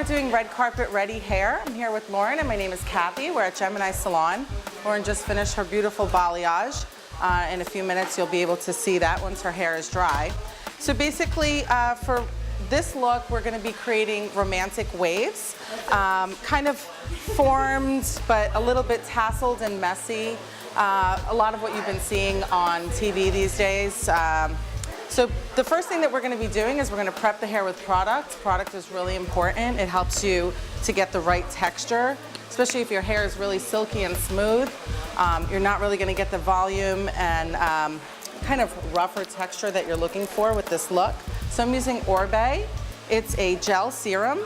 doing red carpet ready hair. I'm here with Lauren and my name is Kathy. We're at Gemini Salon. Lauren just finished her beautiful balayage. In a few minutes you'll be able to see that once her hair is dry. So basically for this look we're going to be creating romantic waves, kind of formed but a little bit tasseled and messy. A lot of what you've been seeing on TV these days. So the first thing that we're going to be doing is we're going to prep the hair with product. Product is really important. It helps you to get the right texture, especially if your hair is really silky and smooth. You're not really going to get the volume and kind of rougher texture that you're looking for with this look. So I'm using Orbe. It's a gel serum.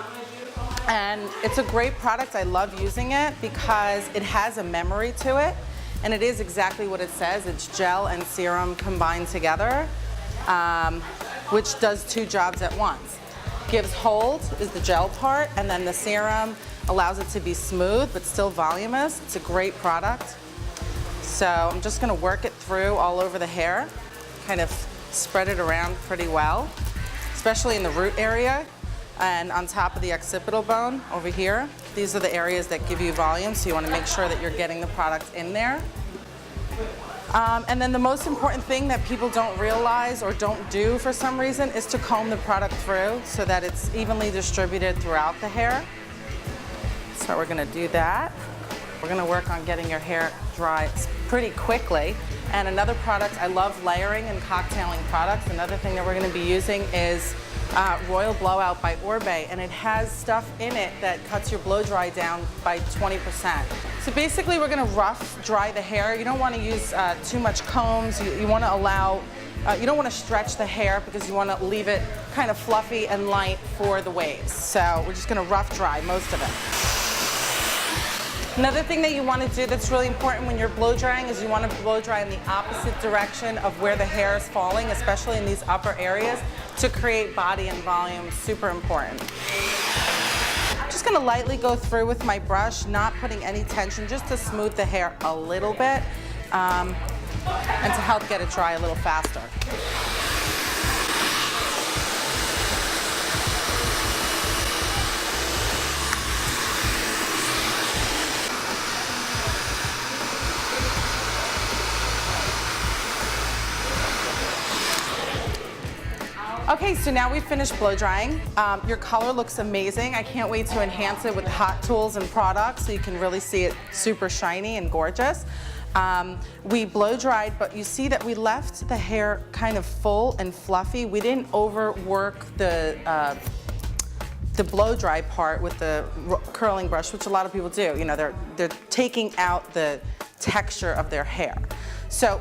And it's a great product. I love using it because it has a memory to it. And it is exactly what it says. It's gel and serum combined together, which does two jobs at once. Gives hold is the gel part, and then the serum allows it to be smooth but still voluminous. It's a great product. So I'm just going to work it through all over the hair, kind of spread it around pretty well, especially in the root area and on top of the occipital bone over here. These are the areas that give you volume, so you want to make sure that you're getting the product in there. And then the most important thing that people don't realize or don't do for some reason is to comb the product through so that it's evenly distributed throughout the hair. So we're going to do that. We're going to work on getting your hair dry pretty quickly. And another product, I love layering and cocktailing products. Another thing that we're going to be using is Royal Blowout by Orbe, and it has stuff in it that cuts your blow dry down by 20%. So basically we're going to rough dry the hair. You don't want to use too much combs. You want to allow, you don't want to stretch the hair because you want to leave it kind of fluffy and light for the waves. So we're just going to rough dry most of it. Another thing that you want to do that's really important when you're blow drying is you want to blow dry in the opposite direction of where the hair is falling, especially in these upper areas, to create body and volume. Super important. I'm just going to lightly go through with my brush, not putting any tension, just to smooth the hair a little bit and to help get it dry a little faster. Okay, so now we've finished blow drying. Your color looks amazing. I can't wait to enhance it with hot tools and products so you can really see it super shiny and gorgeous. We blow dried, but you see that we left the hair kind of full and fluffy. We didn't overwork the blow dry part with the curling brush, which a lot of people do. You know, they're taking out the texture of their hair. So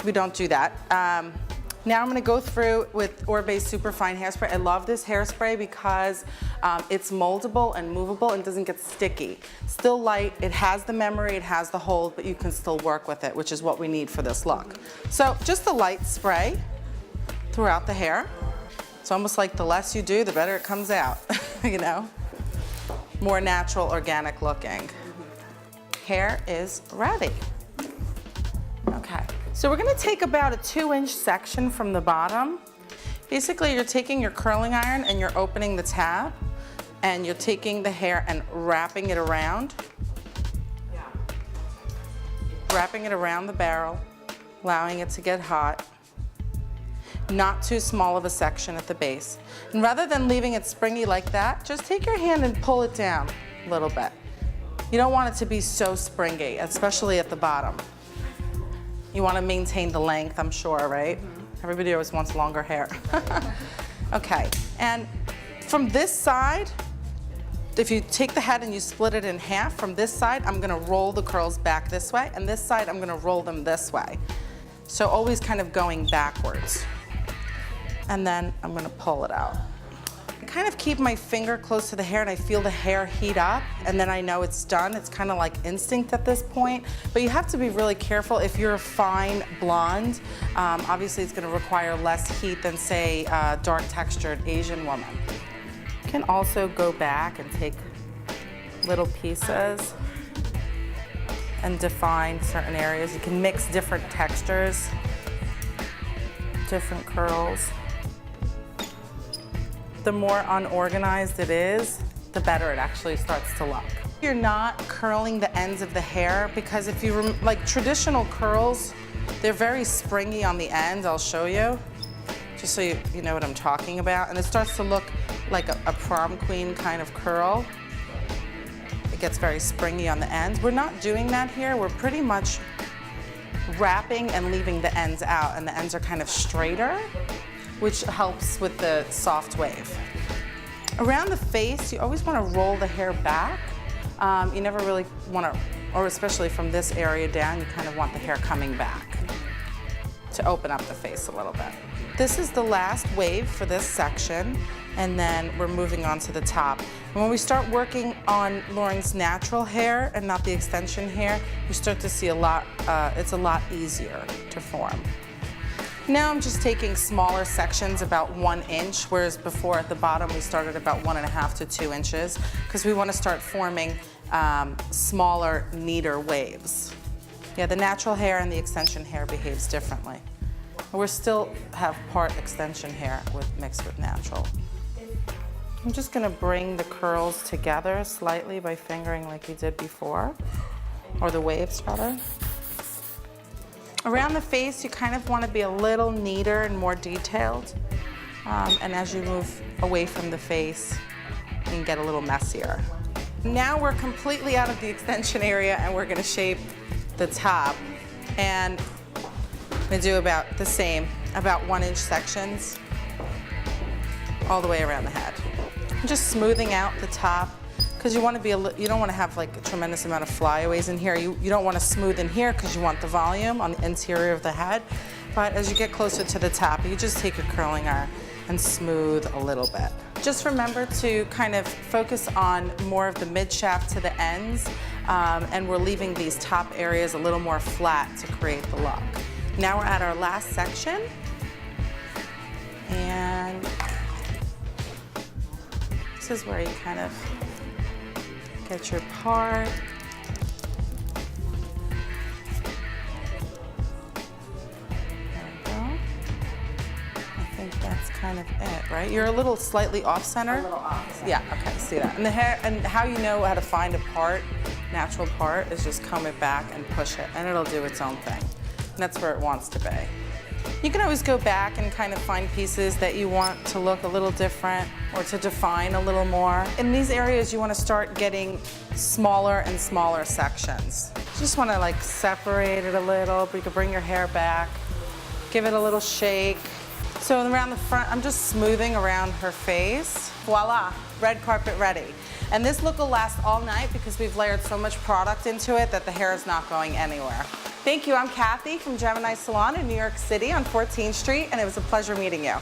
we don't do that. Now I'm going to go through with Orbe's Superfine Hairspray. I love this hairspray because it's moldable and movable and doesn't get sticky. Still light, it has the memory, it has the hold, but you can still work with it, which is what we need for this look. So just a light spray throughout the hair. It's almost like the less you do, the better it comes out, you know? More natural, organic looking. Hair is ready. Okay. So we're going to take about a 2-inch section from the bottom. Basically, you're taking your curling iron and you're opening the tab, and you're taking the hair and wrapping it around. Wrapping it around the barrel, allowing it to get hot. Not too small of a section at the base. And rather than leaving it springy like that, just take your hand and pull it down a little bit. You don't want it to be so springy, especially at the bottom. You want to maintain the length, I'm sure, right? Mm-hmm. Everybody always wants longer hair. Okay, and from this side, if you take the head and you split it in half, from this side, I'm going to roll the curls back this way, and this side, I'm going to roll them this way. So always kind of going backwards. And then I'm going to pull it out. I kind of keep my finger close to the hair and I feel the hair heat up, and then I know it's done. It's kind of like instinct at this point, but you have to be really careful. If you're a fine blonde, obviously it's going to require less heat than, say, a dark textured Asian woman. You can also go back and take little pieces and define certain areas. You can mix different textures, different curls. The more unorganized it is, the better it actually starts to look. You're not curling the ends of the hair because if you, like traditional curls, they're very springy on the end. I'll show you, just so you know what I'm talking about. And it starts to look like a prom queen kind of curl. It gets very springy on the ends. We're not doing that here. We're pretty much wrapping and leaving the ends out, and the ends are kind of straighter, which helps with the soft wave. Around the face, you always want to roll the hair back. You never really want to, or especially from this area down, you kind of want the hair coming back to open up the face a little bit. This is the last wave for this section, and then we're moving on to the top. And when we start working on Lauren's natural hair and not the extension hair, you start to see it's a lot easier to form. Now I'm just taking smaller sections, about 1 inch, whereas before at the bottom we started about 1.5 to 2 inches, because we want to start forming smaller, neater waves. Yeah, the natural hair and the extension hair behaves differently. We still have part extension hair mixed with natural. I'm just going to bring the curls together slightly by fingering like we did before, or the waves rather. Around the face, you kind of want to be a little neater and more detailed. And as you move away from the face, you can get a little messier. Now we're completely out of the extension area and we're going to shape the top. And I'm going to do about the same, about 1 inch sections all the way around the head. I'm just smoothing out the top, because you want to be you don't want to have like a tremendous amount of flyaways in here. You don't want to smooth in here because you want the volume on the interior of the head. But as you get closer to the top, you just take your curling iron and smooth a little bit. Just remember to kind of focus on more of the mid shaft to the ends, and we're leaving these top areas a little more flat to create the look. Now we're at our last section, and this is where you kind of get your part. There we go. I think that's kind of it, right? You're a little slightly off center. A little off center. Yeah, okay, see that. And the hair, and how you know how to find a part, natural part, is just comb it back and push it, and it'll do its own thing. And that's where it wants to be. You can always go back and kind of find pieces that you want to look a little different or to define a little more. In these areas, you want to start getting smaller and smaller sections. You just want to like separate it a little, but you can bring your hair back, give it a little shake. So around the front, I'm just smoothing around her face. Voila, red carpet ready. And this look will last all night because we've layered so much product into it that the hair is not going anywhere. Thank you, I'm Kathy from Gemini Salon in New York City on 14th Street, and it was a pleasure meeting you.